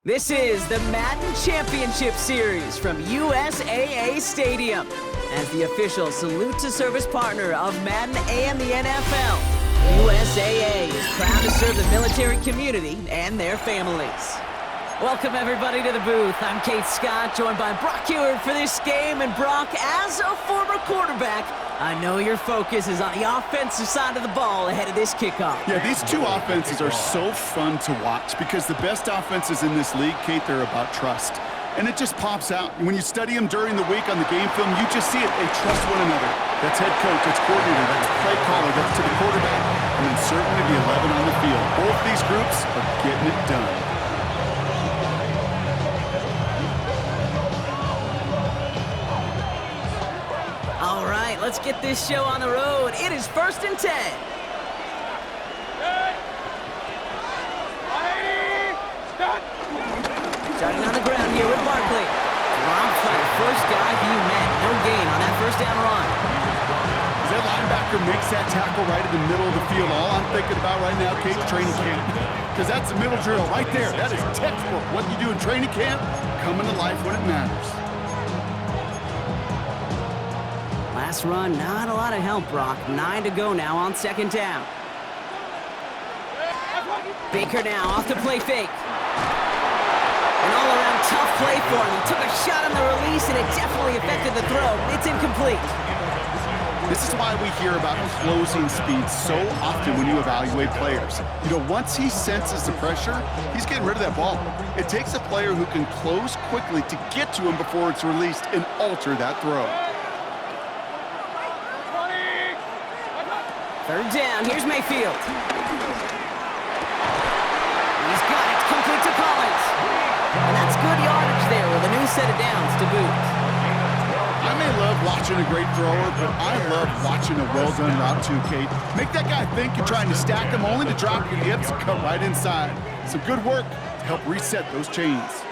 This is the Madden Championship Series from USAA Stadium. As the official salute to service partner of Madden and the NFL, USAA is proud to serve the military community and their families. Welcome everybody to the booth. I'm Kate Scott, joined by Brock Ewert for this game. And Brock, as a former quarterback, I know your focus is on the offensive side of the ball ahead of this kickoff. Yeah, these two offenses are so fun to watch because the best offenses in this league, Kate, they're about trust. And it just pops out. When you study them during the week on the game film, you just see it. They trust one another. That's head coach, that's coordinator, that's play caller, that's to the quarterback, and then certainly the 11 on the field. Both these groups are getting it done. All right, let's get this show on the road. It is 1st and 10. Starting on the ground here with Barkley. Rob for the first guy he met. No gain on that first down run. As that linebacker makes that tackle right in the middle of the field, all I'm thinking about right now, Kate, training camp. Because that's the middle drill right there. That is textbook. What you do in training camp, coming to life when it matters. Last run, not a lot of help, Brock. 9 to go now on 2nd down. Baker now off the play fake. An all-around tough play for him. He took a shot on the release, and it definitely affected the throw. It's incomplete. This is why we hear about closing speed so often when you evaluate players. You know, once he senses the pressure, he's getting rid of that ball. It takes a player who can close quickly to get to him before it's released and alter that throw. 3rd down, here's Mayfield. He's got it, complete to Collins. And that's good yardage there with a new set of downs to boot. I may love watching a great thrower, but I love watching a well-done route too, Kate. Make that guy think you're trying to stack him only to drop your hips and cut right inside. Some good work to help reset those chains.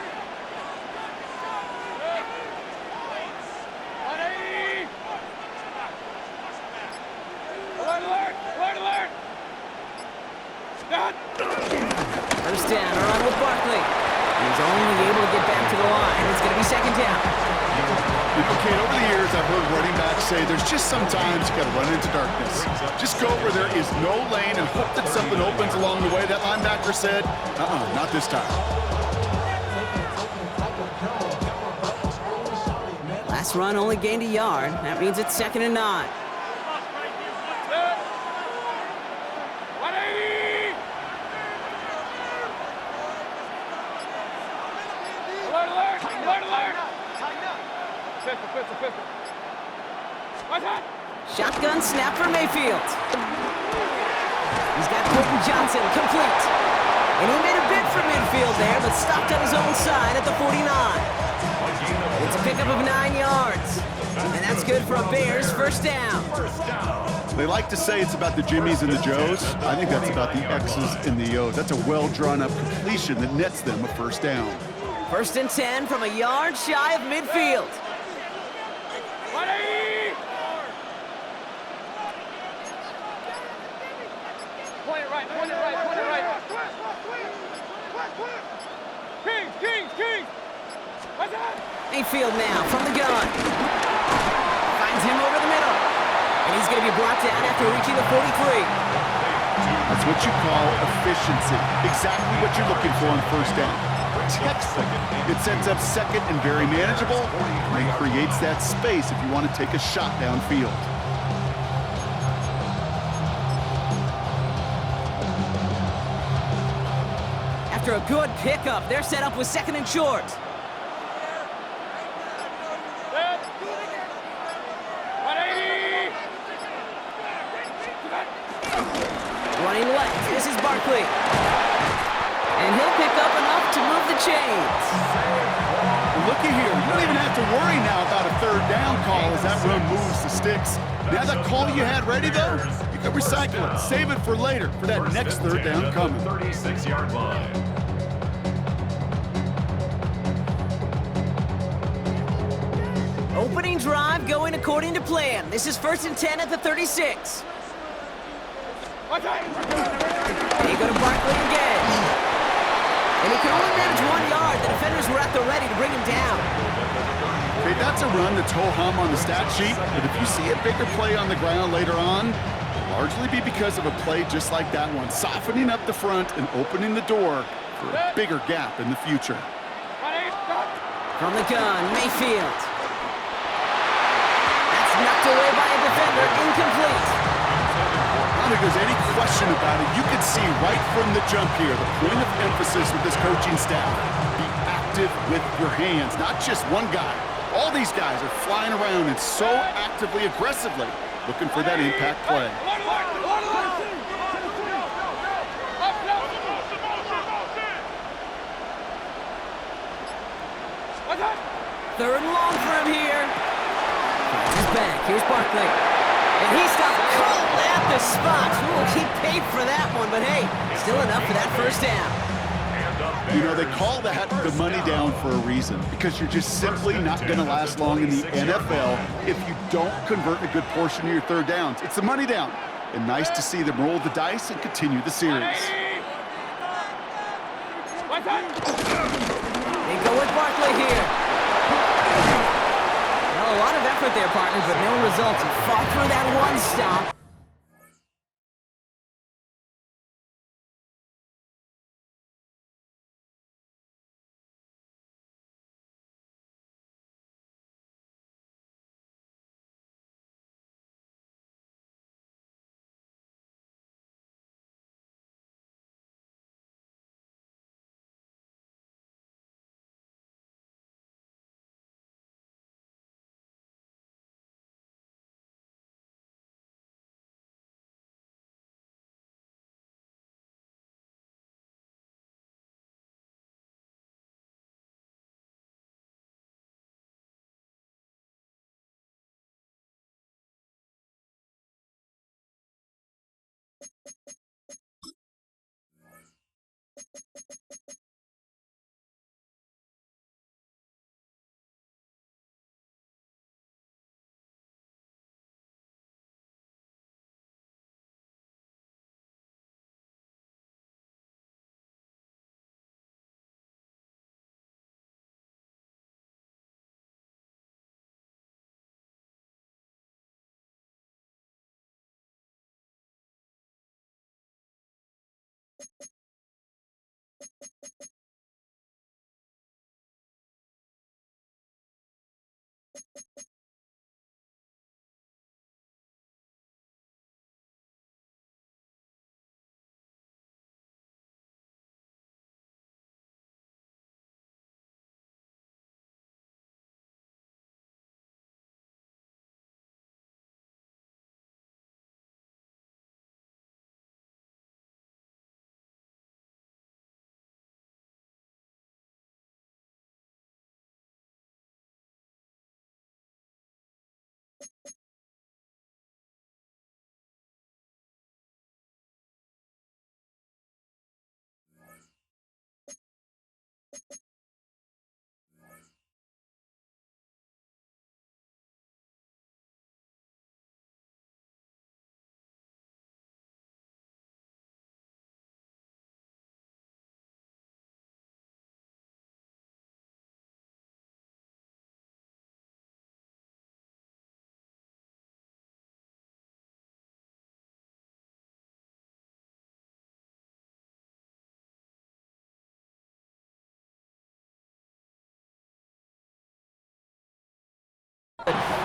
First down, a run with Barkley. He's only able to get back to the line. It's going to be 2nd down. Okay, over the years, I've heard running backs say there's just sometimes you got to run into darkness. Just go where there is no lane and hope that something opens along the way. That linebacker said, not this time. Last run only gained a yard. That means it's 2nd and 9. Shotgun snap for Mayfield. He's got Colton Johnson complete. And he made a bid for midfield there, but stopped on his own side at the 49. It's a pickup of 9 yards. And that's good for a Bears 1st down. They like to say it's about the Jimmies and the Joes. I think that's about the X's and the O's. That's a well-drawn-up completion that nets them a 1st down. 1st and 10 from a yard shy of midfield. Point it right. Kings! What's that? Mayfield now from the gun. Finds him over the middle. And he's going to be brought down after reaching the 43. That's what you call efficiency. Exactly what you're looking for on 1st down. Textbook. It sets up 2nd and very manageable, and creates that space if you want to take a shot downfield. After a good pickup, they're set up with 2nd and short. Running left, this is Barkley. And he'll pick up enough to move the chains. Looky here, you don't even have to worry now about a 3rd down call as that run moves the sticks. Now that call you had ready, though, you can recycle it. Save it for later, for that next 3rd down coming. 36-yard line. Opening drive going according to plan. This is 1st and 10 at the 36. They go to Barkley again. and he could only manage 1 yard. The defenders were at the ready to bring him down. Okay, that's a run that's ho-hum on the stat sheet, but if you see a bigger play on the ground later on, it'll largely be because of a play just like that one, softening up the front and opening the door for a bigger gap in the future. From the gun, Mayfield. That's knocked away by a defender, incomplete. I don't think there's any question about it. You can see right from the jump here, the point of emphasis with this coaching staff. Be active with your hands, not just one guy. All these guys are flying around and so actively, aggressively looking for that impact play. Third and long for him here. He's back. Here's Barkley. And he stopped cold at the spot. Ooh, he paid for that one, but hey, still enough for that first down. You know, they call that the money down for a reason, because you're just simply not going to last long in the NFL if you don't convert a good portion of your third downs. It's the money down. And nice to see them roll the dice and continue the series. They go with Barkley here. Well, a lot of effort there, partner, but no results. He fought through that one stop.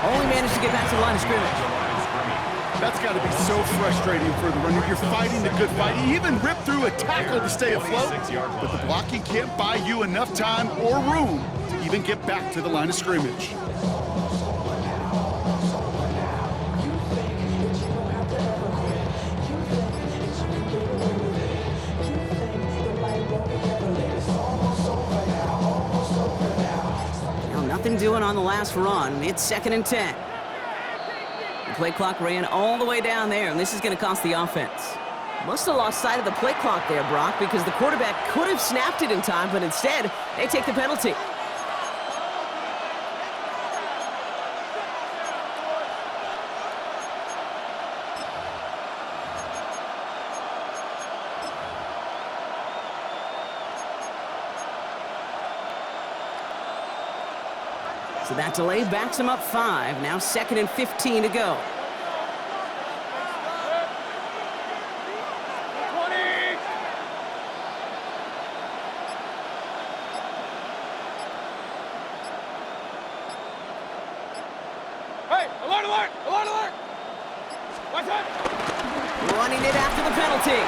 Only managed to get back to the line of scrimmage. That's got to be so frustrating for the runner. You're fighting the good fight. You even ripped through a tackle to stay afloat, but the blocking can't buy you enough time or room to even get back to the line of scrimmage. Nothing doing on the last run. It's 2nd and 10. The play clock ran all the way down there, and this is going to cost the offense. Must have lost sight of the play clock there, Brock, because the quarterback could have snapped it in time, but instead, they take the penalty. So that delay backs him up 5. Now 2nd and 15 to go. 20. Hey, alert, alert, alert, alert. What's that? Running it after the penalty.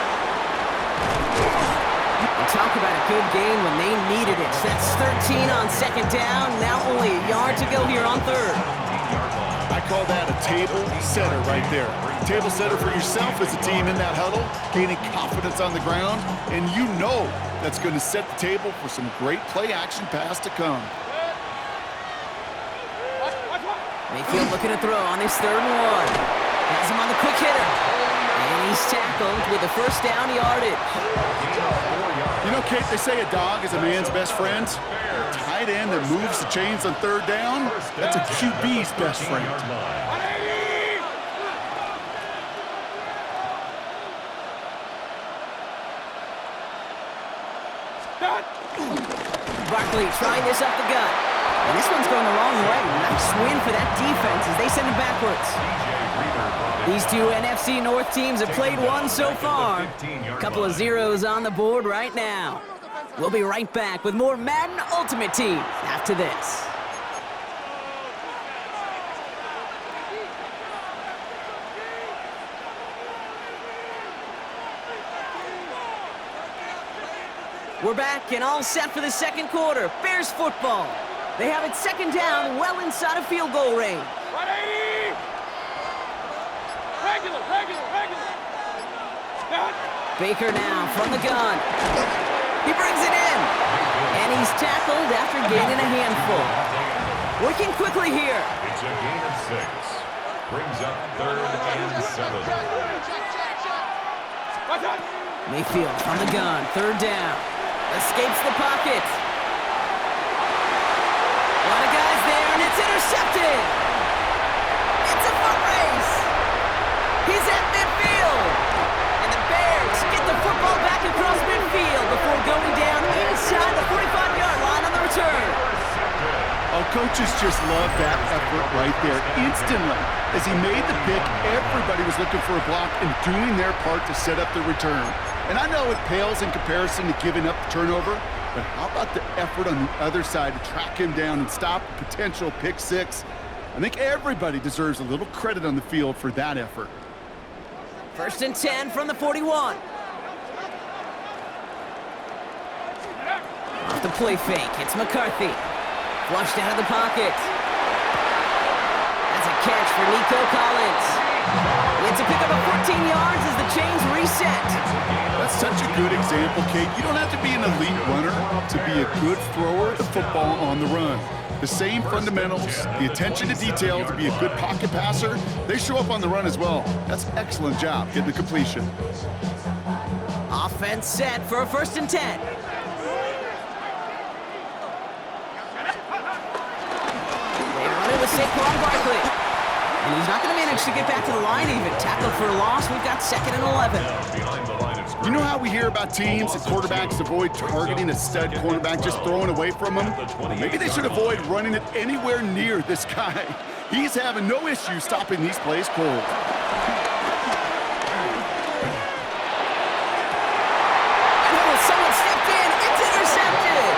And talk about a good game when they needed it. That's 13 on 2nd down. Now only a yard to go here on 3rd. I call that a table setter right there. Table setter for yourself as a team in that huddle, gaining confidence on the ground, and you know that's going to set the table for some great play-action pass to come. Mayfield looking to throw on his 3rd and 1. Has him on the quick hitter. And he's tackled with the first down yardage. You know, Kate, they say a dog is a man's best friend. A tight end that moves the chains on 3rd down, that's a QB's best friend. Barkley trying this up the gut. And this one's going the wrong way. Nice win for that defense as they send it backwards. These two NFC North teams have played one so far. A couple of zeros on the board right now. We'll be right back with more Madden Ultimate Team after this. We're back and all set for the 2nd quarter. Bears football. They have it 2nd down, well inside of field goal range. 180. Regular. Baker now from the gun. He brings it in. And he's tackled after gaining a handful. Working quickly here. It's a gain of 6. Brings up 3rd and 7. Mayfield from the gun, 3rd down. Escapes the pocket. A lot of guys there, and it's intercepted. It's a foot race. He's at midfield. And the Bears get the football back across midfield before going down inside the 45-yard line on the return. Oh, coaches just love that effort right there. Instantly, as he made the pick, everybody was looking for a block and doing their part to set up the return. And I know it pales in comparison to giving up the turnover, but how about the effort on the other side to track him down and stop a potential pick 6? I think everybody deserves a little credit on the field for that effort. 1st and 10 from the 41. Off the play fake, it's McCarthy. Flushed out of the pocket. That's a catch for Nico Collins. It's a pickup of 14 yards as the chains reset. That's such a good example, Kate. You don't have to be an elite runner to be a good thrower of the football on the run. The same fundamentals, the attention to detail to be a good pocket passer, they show up on the run as well. That's an excellent job getting the completion. Offense set for a 1st and 10. They run it with Saquon Barkley. And he's not going to manage to get back to the line even. Tackled for a loss. We've got 2nd and 11. You know how we hear about teams and quarterbacks avoid targeting a stud cornerback, just throwing away from him? Well, maybe they should avoid running it anywhere near this guy. He's having no issue stopping these plays cold. Someone stepped in. It's intercepted.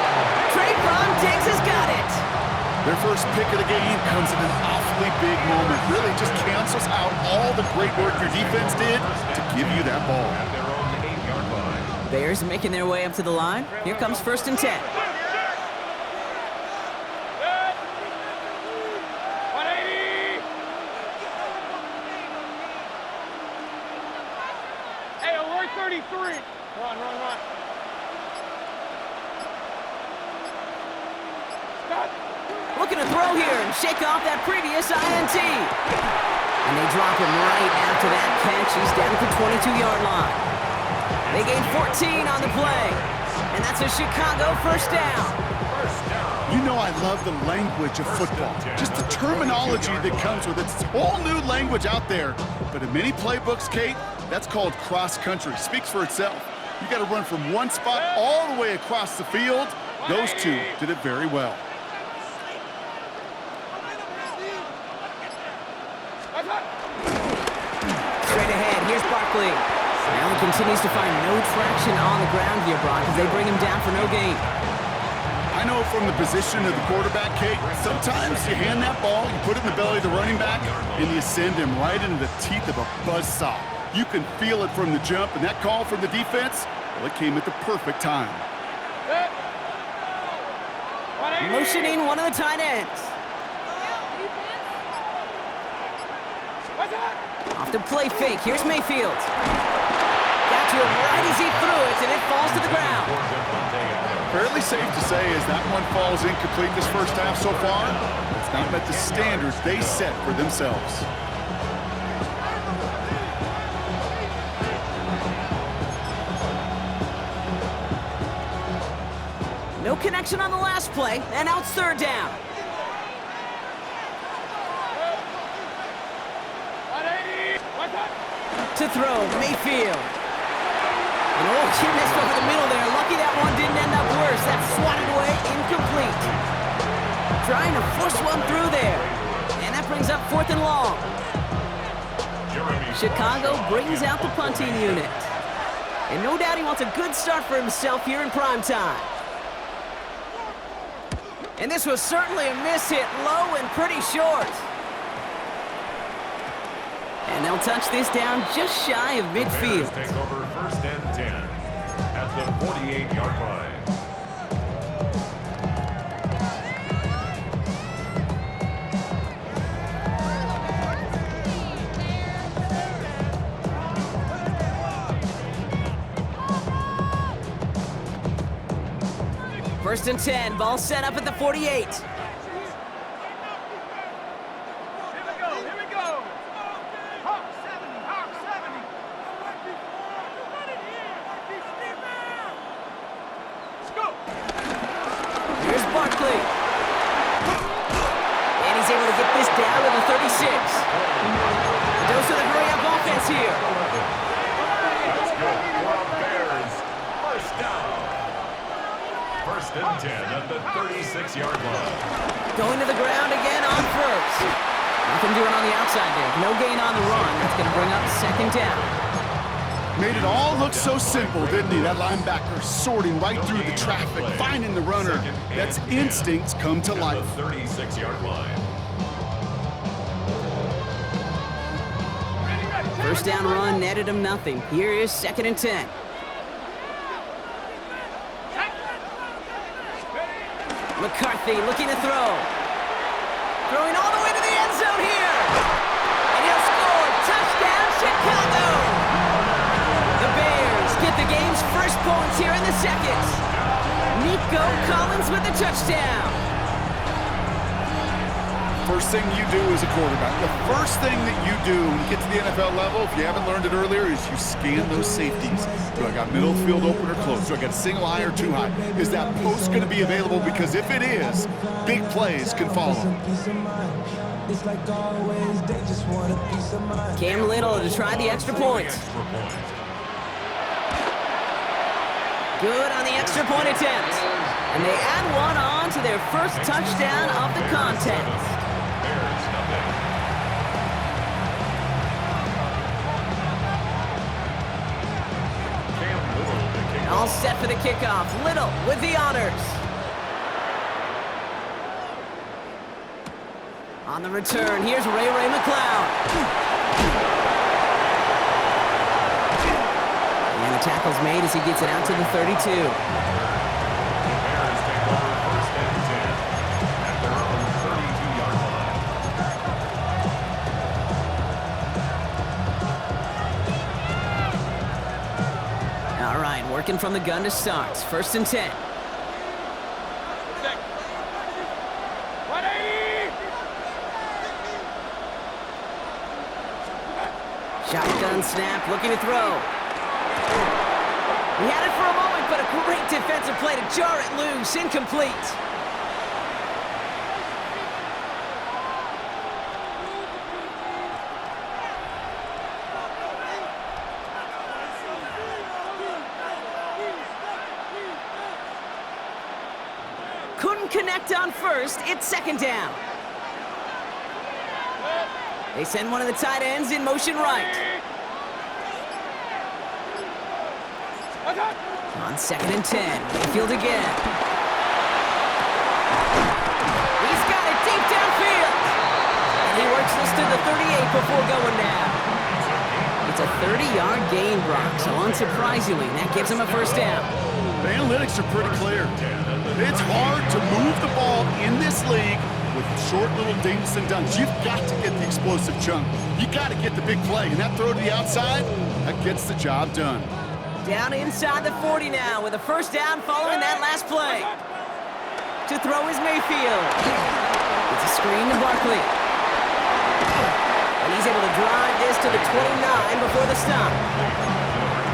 Trayvon Diggs has got it. Their first pick of the game comes at an awfully big moment. Really just cancels out all the great work your defense did to give you that ball. Bears making their way up to the line. Here comes 1st and 10. 180. Hey, alert 33. Run. Stop. Looking to throw here and shake off that previous INT. And they drop him right after that catch. He's down at the 22-yard line. They gain 14 on the play. And that's a Chicago 1st down. You know I love the language of football. Just the terminology that comes with it. It's a whole new language out there. But in many playbooks, Kate, that's called cross-country. Speaks for itself. You got to run from one spot all the way across the field. Those two did it very well. straight ahead. Here's Barkley. Allen continues to find no traction on the ground here, Brock, as they bring him down for no gain. I know from the position of the quarterback, Kate, sometimes you hand that ball, you put it in the belly of the running back, and you send him right into the teeth of a buzzsaw. You can feel it from the jump, and that call from the defense, well, it came at the perfect time. Motioning one of the tight ends. Off the play fake. Here's Mayfield. Got to him right as he threw it, and it falls to the ground. Fairly safe to say as that one falls incomplete this first half so far, it's not met the standards they set for themselves. No connection on the last play, and now it's third down. To throw, Mayfield. And he missed over the middle there. Lucky that one didn't end up worse. That's swatted away, incomplete. Trying to force one through there. And that brings up 4th and long. Chicago brings out the punting unit. And no doubt he wants a good start for himself here in prime time. And this was certainly a miss, hit low and pretty short. And they'll touch this down just shy of midfield. Take over 1st and 10 at the 48-yard line. First and 10, ball set up at the 48. Going to the ground again on first. Nothing doing on the outside there. No gain on the run. That's going to bring up 2nd down. Made it all look so simple, didn't he? That linebacker sorting right through the traffic, finding the runner. That's instincts come to life. 36-yard line. First down run netted him nothing. Here is 2nd and 10. McCarthy looking to throw. Throwing all the way to the end zone here. And he'll score. Touchdown, Chicago. The Bears get the game's first points here in the second. Nico Collins with the touchdown. First thing you do as a quarterback, the first thing that you do when you get to the NFL level, if you haven't learned it earlier, is you scan those safeties. Do I got middle field open or close? Do I got a single high or two high? Is that post going to be available? Because if it is, big plays can follow. Cam Little to try the extra point. Good on the extra point attempt. And they add one on to their first touchdown of the contest. All set for the kickoff. Little with the honors. On the return, here's Ray McCloud. And the tackle's made as he gets it out to the 32. Working from the gun to start. 1st and 10. Shotgun snap, looking to throw. He had it for a moment, but a great defensive play to jar it loose. Incomplete. Couldn't connect on first. It's 2nd down. They send one of the tight ends in motion right. Watch out! On 2nd and 10, Mayfield again. He's got it deep downfield. And he works this to the 38 before going down. It's a 30-yard gain, Brock, so unsurprisingly, that gives him a first down. The analytics are pretty clear. It's hard to move the ball in this league with short little dinks and dunks. You've got to get the explosive chunk. You got to get the big play, and that throw to the outside, that gets the job done. Down inside the 40 now with a first down following that last play. To throw is Mayfield. It's a screen to Barkley. And he's able to drive this to the 29 before the stop.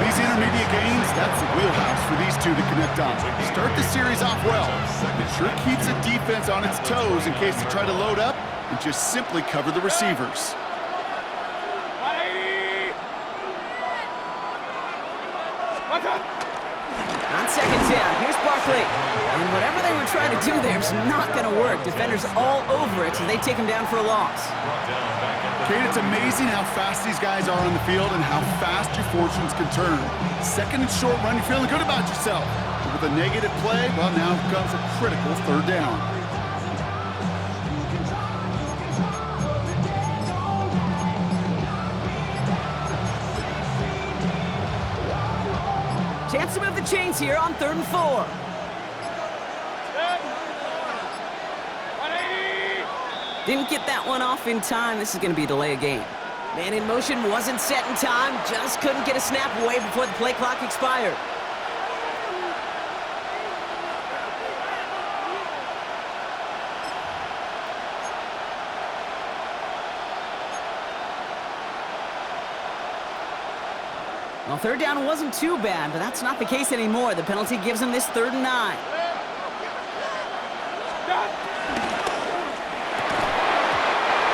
These intermediate gains, that's the wheelhouse for these two to connect on. Start the series off well. It sure keeps the defense on its toes in case they try to load up and just simply cover the receivers. On 2nd down, here's Barkley. And whatever they were trying to do there is not going to work. Defenders all over it, so they take him down for a loss. Kate, it's amazing how fast these guys are on the field and how fast your fortunes can turn. 2nd and short run, you're feeling good about yourself. But with a negative play, well, now comes a critical 3rd down. Chance to move the chains here on 3rd and 4. Didn't get that one off in time. This is going to be a delay of game. Man in motion wasn't set in time. Just couldn't get a snap away before the play clock expired. Well, 3rd down wasn't too bad, but that's not the case anymore. The penalty gives him this 3rd and 9.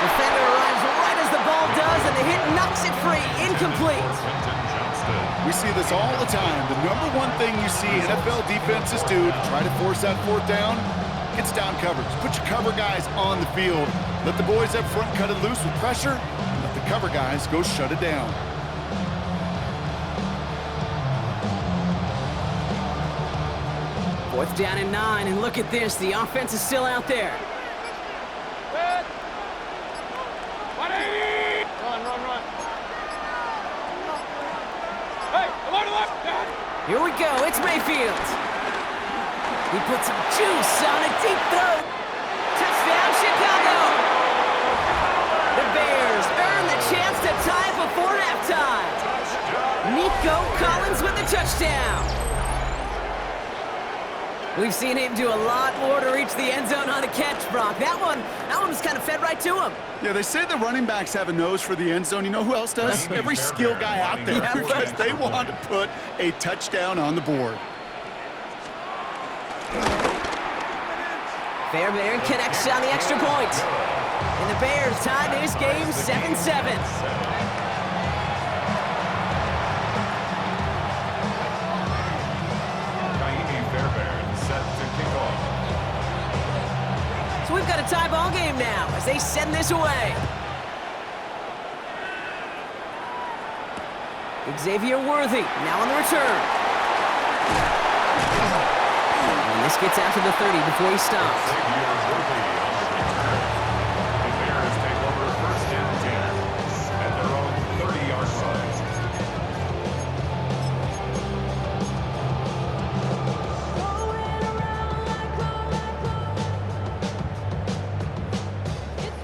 Defender arrives right as the ball does, and the hit knocks it free. Incomplete. We see this all the time. The number one thing you see NFL defenses do to try to force that 4th down, it's down coverage. Put your cover guys on the field. Let the boys up front cut it loose with pressure, and let the cover guys go shut it down. 4th down and 9, and look at this. The offense is still out there. Run. Hey, alert! Here we go. It's Mayfield. He puts some juice on a deep throw. Touchdown, Chicago. The Bears earn the chance to tie before halftime. Nico Collins with the touchdown. We've seen him do a lot more to reach the end zone on a catch, Brock. That one was kind of fed right to him. Yeah, they say the running backs have a nose for the end zone. You know who else does? Every skill guy out there, because they want to put a touchdown on the board. Fairbairn connects on the extra point. And the Bears tie this game 7-7. So we've got a tie ball game now as they send this away. Xavier Worthy now on the return. And this gets out to the 30 before he stops. The Bears take over 1st and 10 at their own 30-yard line.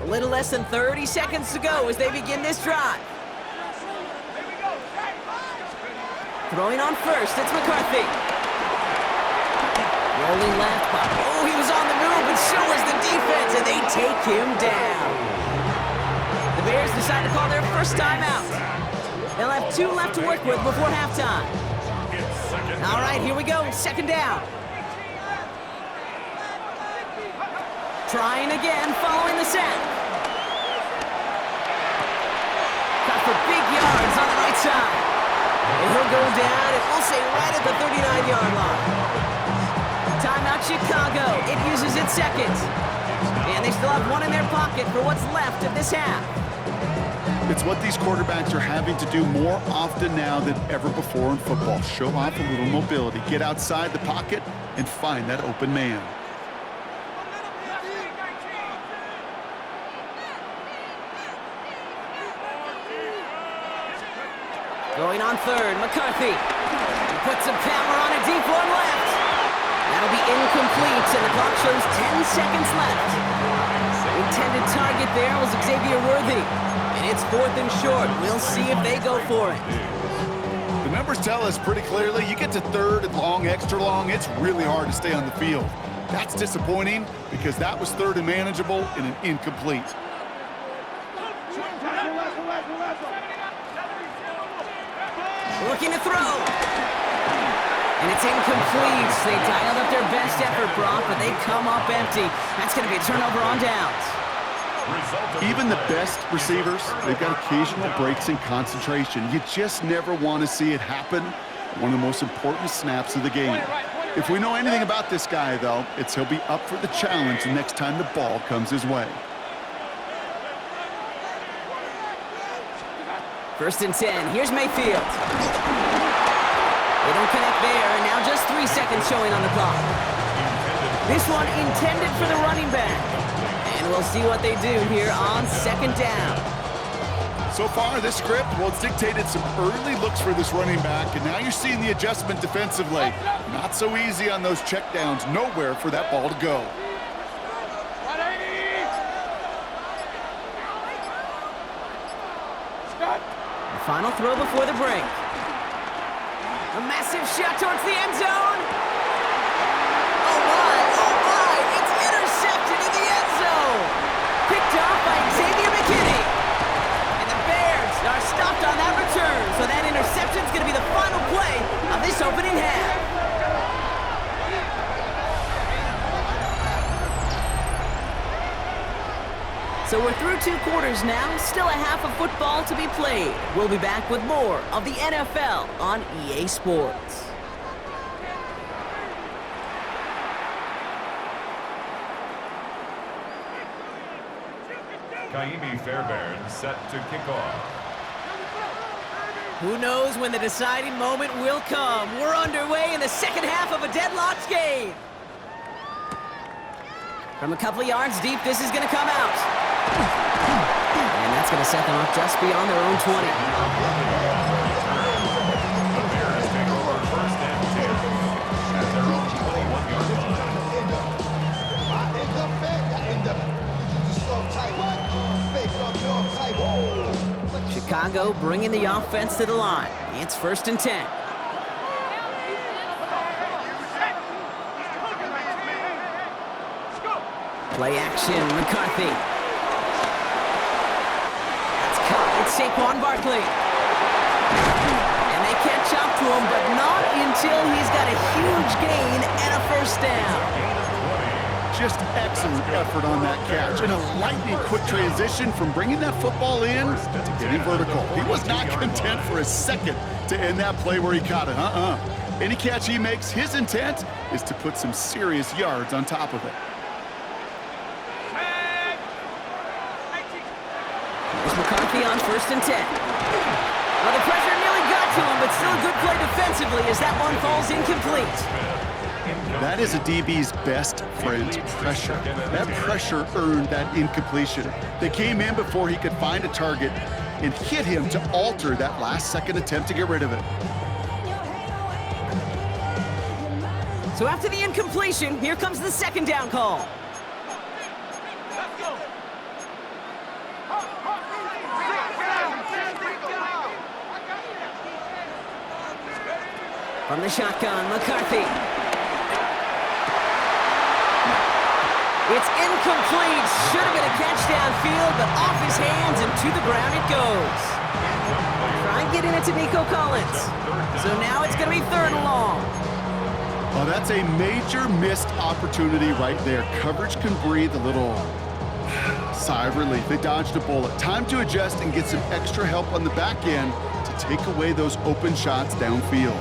A little less than 30 seconds to go as they begin this drive. Throwing on first, it's McCarthy. Rolling left, but oh, he was on the move, and so was the defense, and they take him down. The Bears decide to call their first timeout. They'll have 2 left to work with before halftime. All right, here we go, 2nd down. Trying again, following the sack. Got for big yards on the right side. And he'll go down, and we'll say right at the 39-yard line. Timeout Chicago. It uses its 2nd. And they still have 1 in their pocket for what's left of this half. It's what these quarterbacks are having to do more often now than ever before in football. Show off a little mobility, get outside the pocket, and find that open man. Going on third, McCarthy. He puts some power on a deep one left. That'll be incomplete, and the clock shows 10 seconds left. Intended target there was Xavier Worthy. And it's 4th and short. We'll see if they go for it. The numbers tell us pretty clearly, you get to 3rd and long, extra long, it's really hard to stay on the field. That's disappointing because that was 3rd and manageable and an incomplete. Looking to throw. And it's incomplete. They dialed up their best effort, Brock, but they come up empty. That's going to be a turnover on downs. Even the best receivers, they've got occasional breaks in concentration. You just never want to see it happen. One of the most important snaps of the game. If we know anything about this guy, though, it's he'll be up for the challenge the next time the ball comes his way. 1st and 10. Here's Mayfield. They don't connect there, and now just 3 seconds showing on the clock. This one intended for the running back. And we'll see what they do here on 2nd down. So far, this script, well, it's dictated some early looks for this running back, and now you're seeing the adjustment defensively. Not so easy on those checkdowns. Nowhere for that ball to go. The final throw before the break. A massive shot towards the end zone. Oh my, it's intercepted in the end zone. Picked off by Xavier McKinney. And the Bears are stopped on that return, so that interception is going to be the final play of this opening half. So we're through 2 quarters now, still a half of football to be played. We'll be back with more of the NFL on EA Sports. Kaimi Fairbairn set to kick off. Who knows when the deciding moment will come? We're underway in the second half of a deadlocked game. From a couple of yards deep, this is going to come out. And that's going to set them up just beyond their own 20. The Bears take over 1st and 10 at their own 21-yard line. Chicago bringing the offense to the line. It's 1st and 10. Play action, McCarthy. That's caught. It's Saquon Barkley. And they catch up to him, but not until he's got a huge gain and a 1st down. Just excellent effort on that catch. And a lightning quick transition from bringing that football in to getting vertical. He was not content for a second to end that play where he caught it. Any catch he makes, his intent is to put some serious yards on top of it. There's McCarthy on 1st and 10. Well, the pressure nearly got to him, but still a good play defensively as that one falls incomplete. That is a DB's best friend, pressure. That pressure earned that incompletion. They came in before he could find a target and hit him to alter that last-second attempt to get rid of it. So after the incompletion, here comes the 2nd down call. From the shotgun, McCarthy. It's incomplete. Should have been a catch downfield, but off his hands and to the ground it goes. Try and get in it to Nico Collins. So now it's going to be 3rd and long. Oh, that's a major missed opportunity right there. Coverage can breathe a little sigh of relief. They dodged a bullet. Time to adjust and get some extra help on the back end to take away those open shots downfield.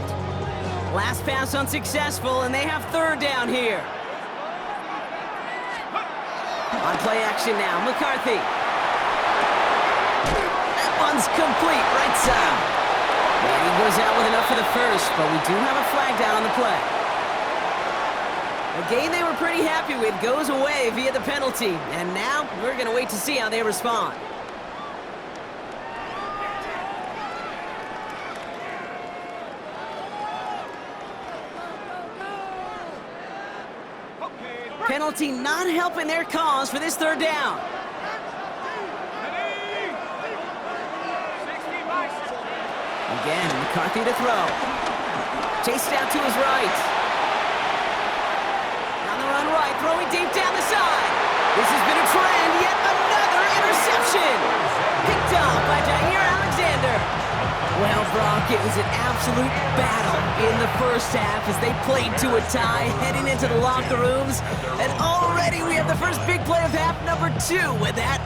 Last pass unsuccessful, and they have 3rd down here. On play action now, McCarthy. one's complete, right side. And he goes out with enough for the first, but we do have a flag down on the play. A game they were pretty happy with goes away via the penalty, and now we're going to wait to see how they respond. Penalty not helping their cause for this third down. Again, McCarthy to throw. Chased out to his right. On the run right, throwing deep down the side. This has been a trend, yet another interception. Picked off by Jair Alexander. Well, Brock, it was an absolute battle in the first half as they played to a tie, heading into the locker rooms. And already we have the first big play of half number 2 with that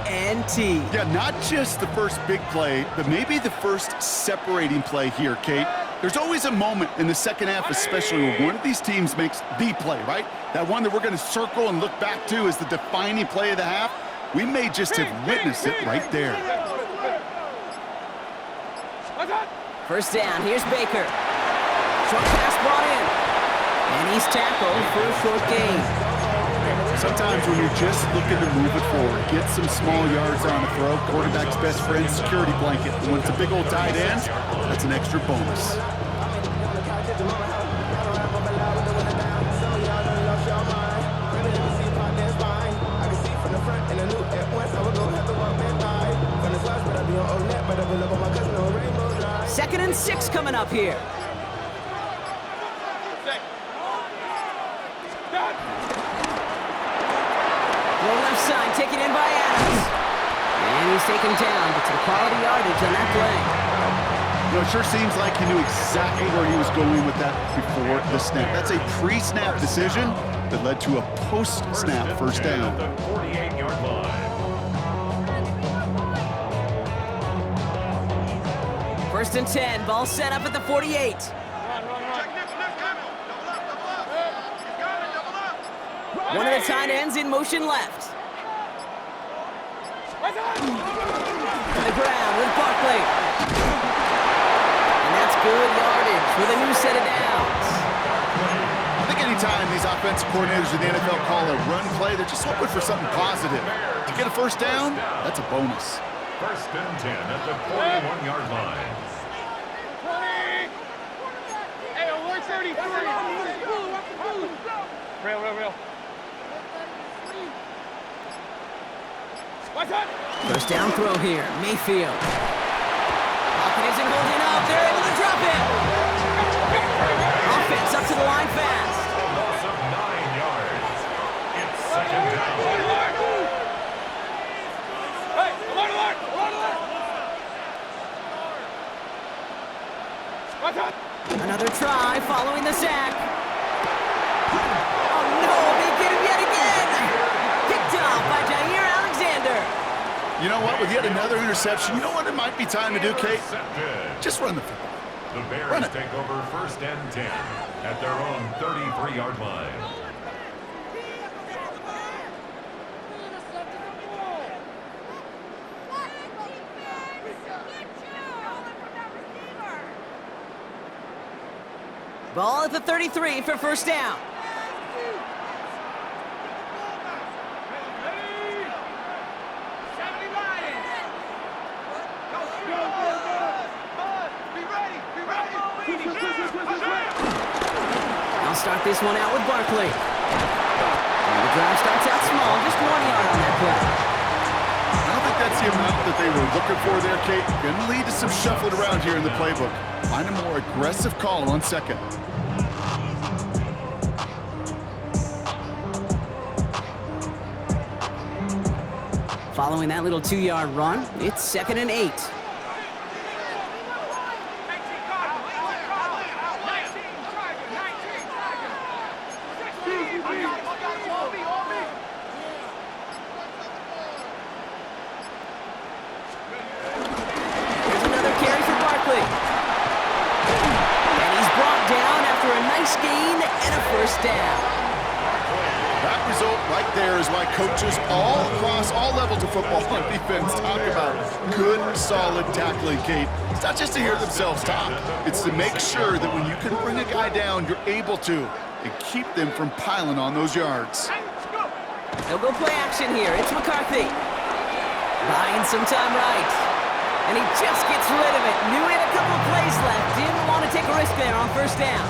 INT. Yeah, not just the first big play, but maybe the first separating play here, Kate. There's always a moment in the second half, especially when one of these teams makes the play, right? That one that we're going to circle and look back to as the defining play of the half. We may just have witnessed it right there. First down, here's Baker. Short pass brought in. And he's tackled for a short gain. Sometimes when you're just looking to move it forward, get some small yards on a throw, quarterback's best friend, security blanket. And when it's a big old tight end, that's an extra bonus. Second and 6 coming up here. Throw left side, taken in by Adams. And he's taken down, but some quality yardage on that play. You know, it sure seems like he knew exactly where he was going with that before the snap. That's a pre-snap decision that led to a post-snap first down. 48-yard line. First and 10, ball set up at the 48. One of the tight ends in motion left. To the ground with Barkley. And that's good yardage with a new set of downs. I think anytime these offensive coordinators in the NFL call a run play, they're just hoping for something positive. To get a first down, that's a bonus. First and 10 at the 41-yard line. 20. Hey, alert 33. Real. First down throw here, Mayfield. Pocket isn't holding up, they're able to drop it. Offense up to the line fast. Loss of 9 yards. It's second down. Hey, alert! Another try following the sack. Oh no, they get him yet again. Picked off by Jair Alexander. You know what? With yet another interception, you know what it might be time to do, Kate? Just run the football. The Bears take over first and 10 at their own 33-yard line. Ball at the 33 for first down. I'll start this one out with Barkley. And the drive starts out small, just 1 yard on that play. I don't think that's the amount that they were looking for there, Kate. Going to lead to some shuffling around here in the playbook. Find a more aggressive call on second. Following that little 2-yard run, it's second and 8. Here's another carry for Barkley. And he's brought down after a nice gain and a first down. That result right there is why coaches all across all levels of football and defense talk about good, solid tackling, Kate. It's not just to hear themselves talk. It's to make sure that when you can bring a guy down, you're able to, and keep them from piling on those yards. They'll go play action here. It's McCarthy. Buying some time right. And he just gets rid of it. Knew he had a couple of plays left. Didn't want to take a risk there on first down.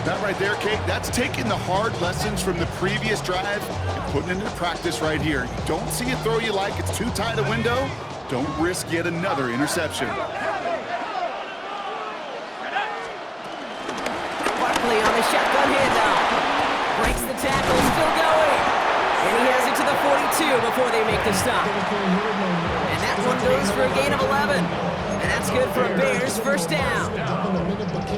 That right there, Kate, that's taking the hard lessons from the previous drive and putting it into practice right here. You don't see a throw you like, it's too tight a window, don't risk yet another interception. Barkley on the shotgun handoff. Breaks the tackle, still going. And he has it to the 42 before they make the stop. And that one goes for a gain of 11. And that's good for a Bears first down.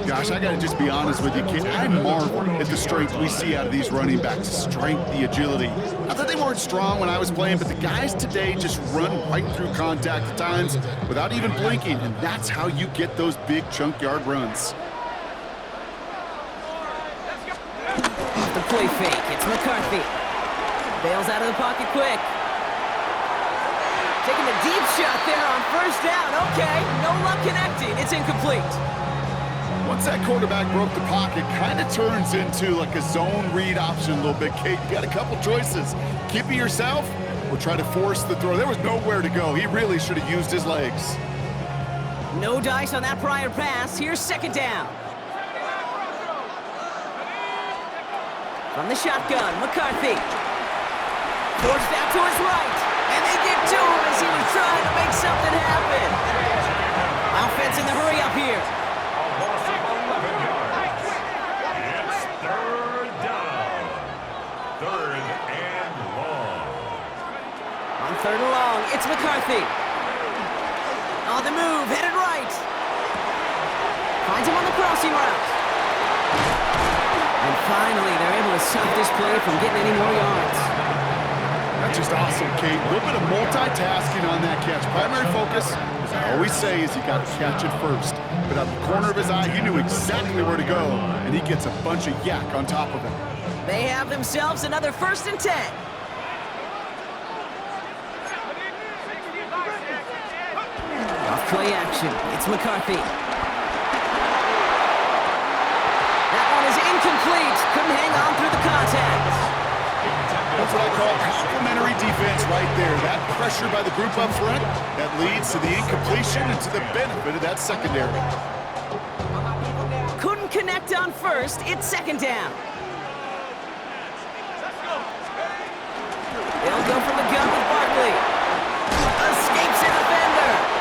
Gosh, I got to just be honest with you, kid. I marvel at the strength we see out of these running backs. Strength, the agility. Not that they weren't strong when I was playing, but the guys today just run right through contact at times without even blinking, and that's how you get those big chunk yard runs. Off the play fake, it's McCarthy. Bails out of the pocket quick. Taking a deep shot there on first down. Okay, no luck connecting. It's incomplete. Once that quarterback broke the pocket, kind of turns into like a zone read option a little bit, Kate. You got a couple choices. Keep it yourself or try to force the throw. There was nowhere to go. He really should have used his legs. No dice on that prior pass. Here's second down. From the shotgun, McCarthy. Forced out to his right. And they get to him as he was trying to make something happen. Offense in the hurry up here. Third and long, it's McCarthy. On the move, headed right. Finds him on the crossing route. And finally, they're able to stop this play from getting any more yards. That's just awesome, Kate. A little bit of multitasking on that catch. Primary focus, as I always say, is you got to catch it first. But out the corner of his eye, he knew exactly where to go, and he gets a bunch of yak on top of it. They have themselves another 1st and 10. Play action. It's McCarthy. That one is incomplete. Couldn't hang on through the contact. That's what I call complementary defense right there. That pressure by the group up front, that leads to the incompletion and to the benefit of that secondary. Couldn't connect on first. It's second down. They'll go from the gun with Barkley. Escapes a defender.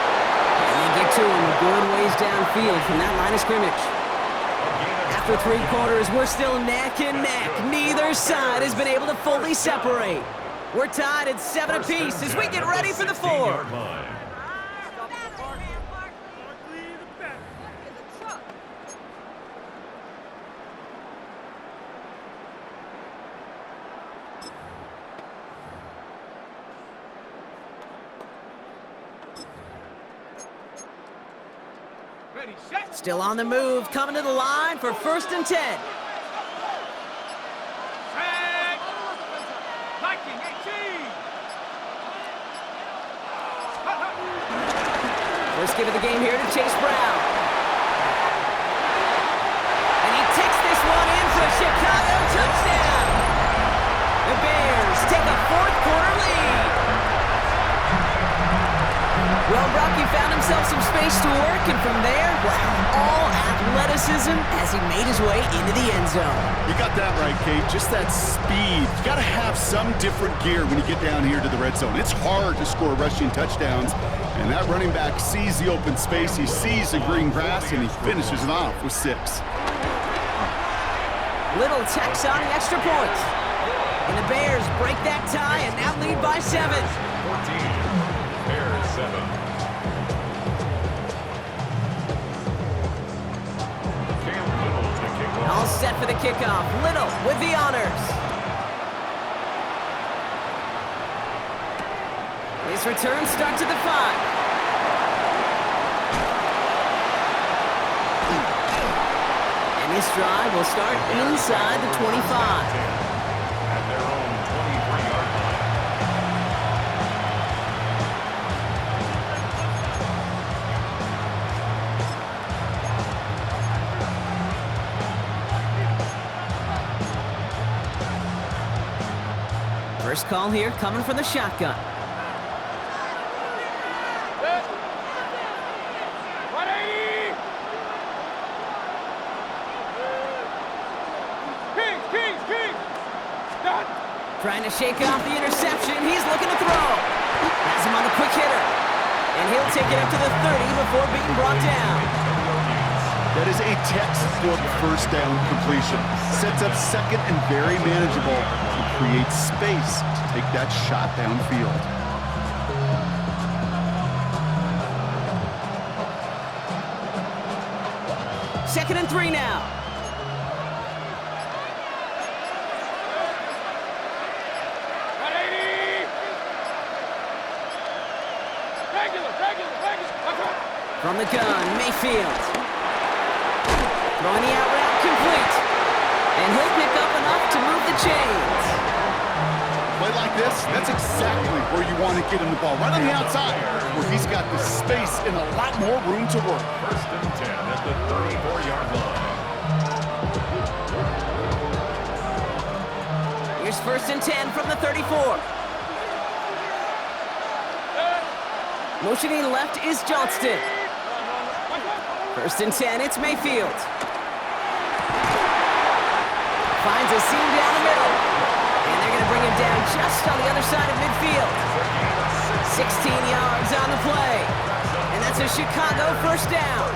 Get to him, going ways downfield from that line of scrimmage. After 3 quarters, we're still neck and neck. Neither side has been able to fully separate. We're tied at 7 apiece as we get ready for the 4. Still on the move, coming to the line for 1st and 10. First give of the game here to Chase Brown. And he takes this one in for a Chicago touchdown. The Bears take a 4th quarter lead. Well, Rocky found himself some space to work, and from there, wow, all athleticism as he made his way into the end zone. You got that right, Kate. Just that speed. You got to have some different gear when you get down here to the red zone. It's hard to score rushing touchdowns, and that running back sees the open space, he sees the green grass, and he finishes it off with 6. Little tacks on the extra point. And the Bears break that tie and now lead by 7. 14, Bears 7. All set for the kickoff. Little with the honors. His return starts at the 5. And this drive will start inside the 25. First call here coming from the shotgun. Set. 180. Kings. Done. Trying to shake off the interception. He's looking to throw. Has him on the quick hitter. And he'll take it up to the 30 before being brought down. That is a textbook first down completion. Sets up second and very manageable and creates space to take that shot downfield. Second and 3 now. From the gun, Mayfield. Throwing the out route complete. And he'll pick up enough to move the chains. Play like this, that's exactly where you want to get him the ball. Right on the outside, where he's got the space and a lot more room to work. First and 10 at the 34-yard line. Here's first and 10 from the 34. Motioning left is Johnston. First and 10, it's Mayfield. Finds a seam down the middle. And they're going to bring him down just on the other side of midfield. 16 yards on the play. And that's a Chicago first down.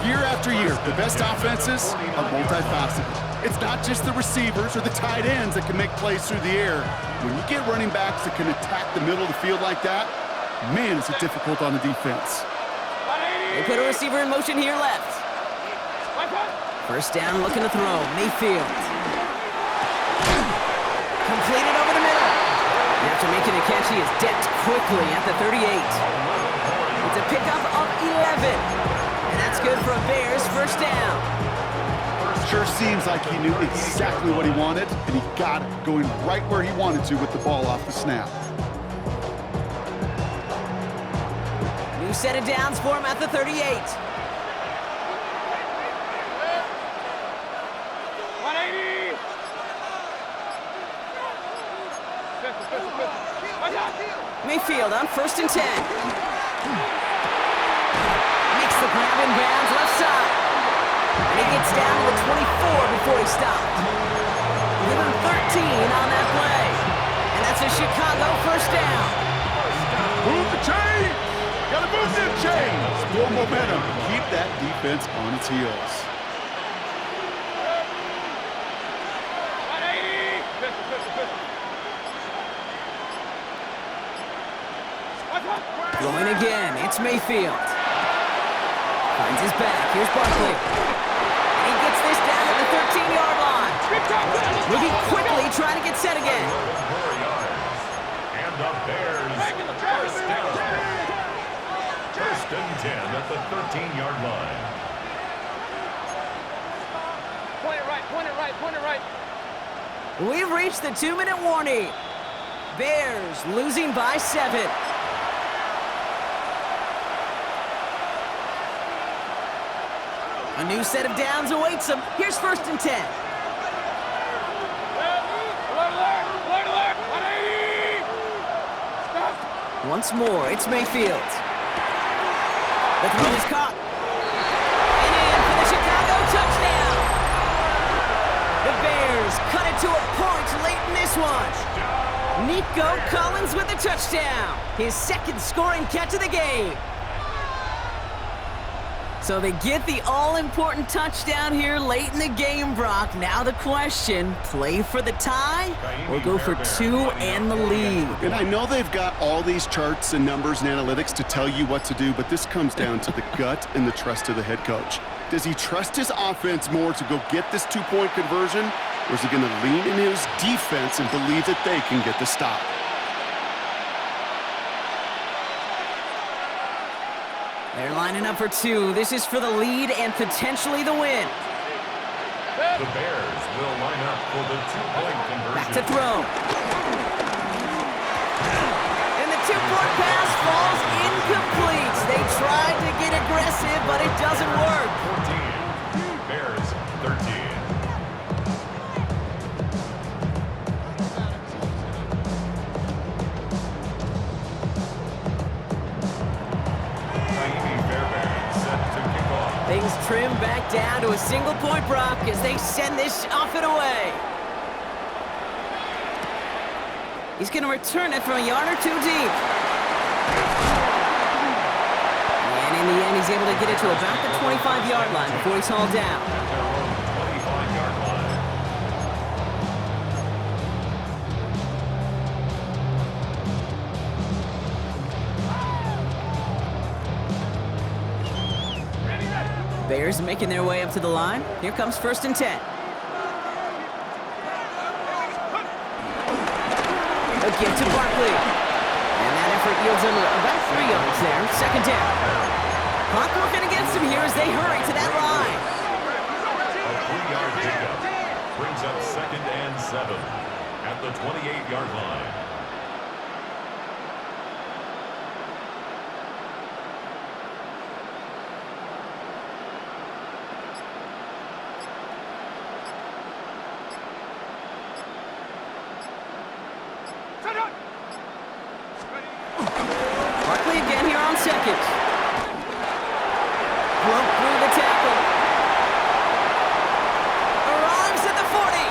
Year after year, the best offenses are multifaceted. It's not just the receivers or the tight ends that can make plays through the air. When you get running backs that can attack the middle of the field like that, man, is it difficult on the defense. They put a receiver in motion here left. First down, looking to throw. Mayfield. Completed over the middle. And after making a catch, he is decked quickly at the 38. It's a pickup of 11. And that's good for a Bears first down. Sure seems like he knew exactly what he wanted, and he got it, going right where he wanted to with the ball off the snap. New set of downs for him at the 38. 180. Mayfield on first and 10. Makes the grab in bounds left side. And he gets down to the 24 before he stopped. Give him 13 on that play. And that's a Chicago first down. Move the chains! Gotta move them chains! More momentum. Keep that defense on its heels. 180. Going again, it's Mayfield. Finds his back, here's Barkley. And he gets this down at the 13-yard line. Moving quickly, trying to get set again. And the Bears first down. First and 10 at the 13-yard line. Point it right. We've reached the 2-minute warning. Bears losing by 7. A new set of downs awaits him. Here's first and 10. Alert! 180. Stop. Once more, it's Mayfield. The throw is caught. And in for the Chicago touchdown. The Bears cut it to a point late in this one. Nico Collins with the touchdown. His second scoring catch of the game. So they get the all-important touchdown here late in the game, Brock. Now the question, play for the tie or go for 2 and the lead? And I know they've got all these charts and numbers and analytics to tell you what to do, but this comes down to the gut and the trust of the head coach. Does he trust his offense more to go get this 2-point conversion, or is he going to lean in his defense and believe that they can get the stop? They're lining up for 2. This is for the lead and potentially the win. The Bears will line up for the 2-point conversion. Back to throw. And the 2-point pass falls incomplete. They tried to get aggressive, but it doesn't work. 14. Bears 13. trimmed back down to a single-point Brock as they send this off and away. He's going to return it from a yard or two deep. And in the end, he's able to get it to about the 25-yard line before he's hauled down. 25-yard line. Bears making their way up to the line. Here comes 1st and 10. A give to Barkley. And that effort yields him about 3 yards there. 2nd down. Clock working against him here as they hurry to that line. A 3-yard pickup brings up 2nd and 7 at the 28-yard line. Barkley again here on 2nd. Broke through the tackle. Arrives at the 40.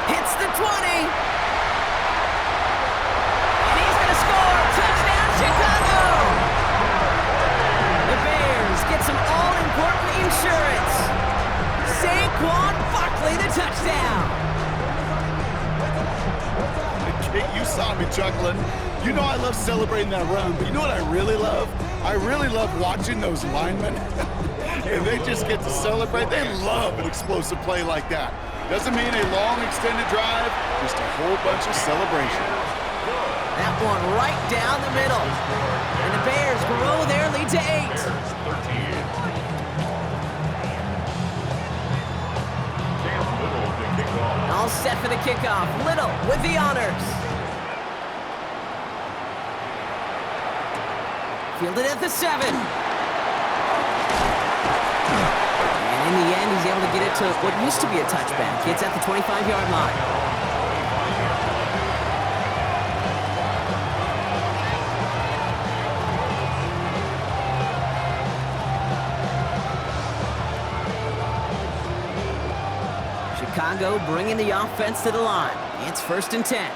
Hits the 20. And he's going to score. Touchdown, Chicago. The Bears get some all-important insurance. Saquon Barkley, the touchdown. Kate, you saw me chuckling. You know I love celebrating that run, but you know what I really love? I really love watching those linemen. And they just get to celebrate. They love an explosive play like that. Doesn't mean a long extended drive, just a whole bunch of celebration. That one right down the middle. And the Bears grow their lead to 8. 13. Cam Little to kick off. All set for the kickoff. Little with the honors. Fielded at the 7. And in the end, he's able to get it to what used to be a touchback. It's at the 25-yard line. Chicago bringing the offense to the line. It's 1st and 10.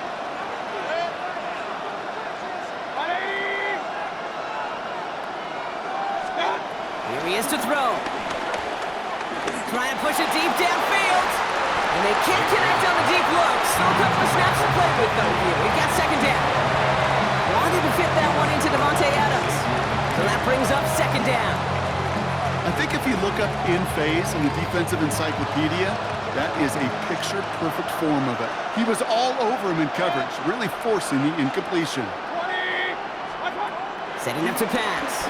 Here he is to throw. Trying to push it deep downfield. And they can't connect on the deep look. Still a couple of snaps to play with, though, here. We got 2nd down. Wanted to fit that one into Devontae Adams. So that brings up 2nd down. I think if you look up in phase in the defensive encyclopedia, that is a picture-perfect form of it. He was all over him in coverage, really forcing the incompletion. Setting up to pass.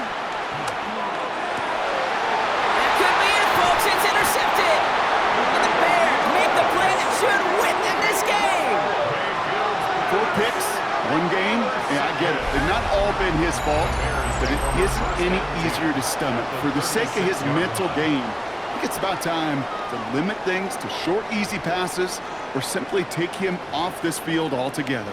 That could be it, folks. It's intercepted. And the Bears make the play that should win them this game. 4 picks, 1 game. Yeah, I get it. They've not all been his fault, but it isn't any easier to stomach. For the sake of his mental game, I think it's about time to limit things to short, easy passes or simply take him off this field altogether.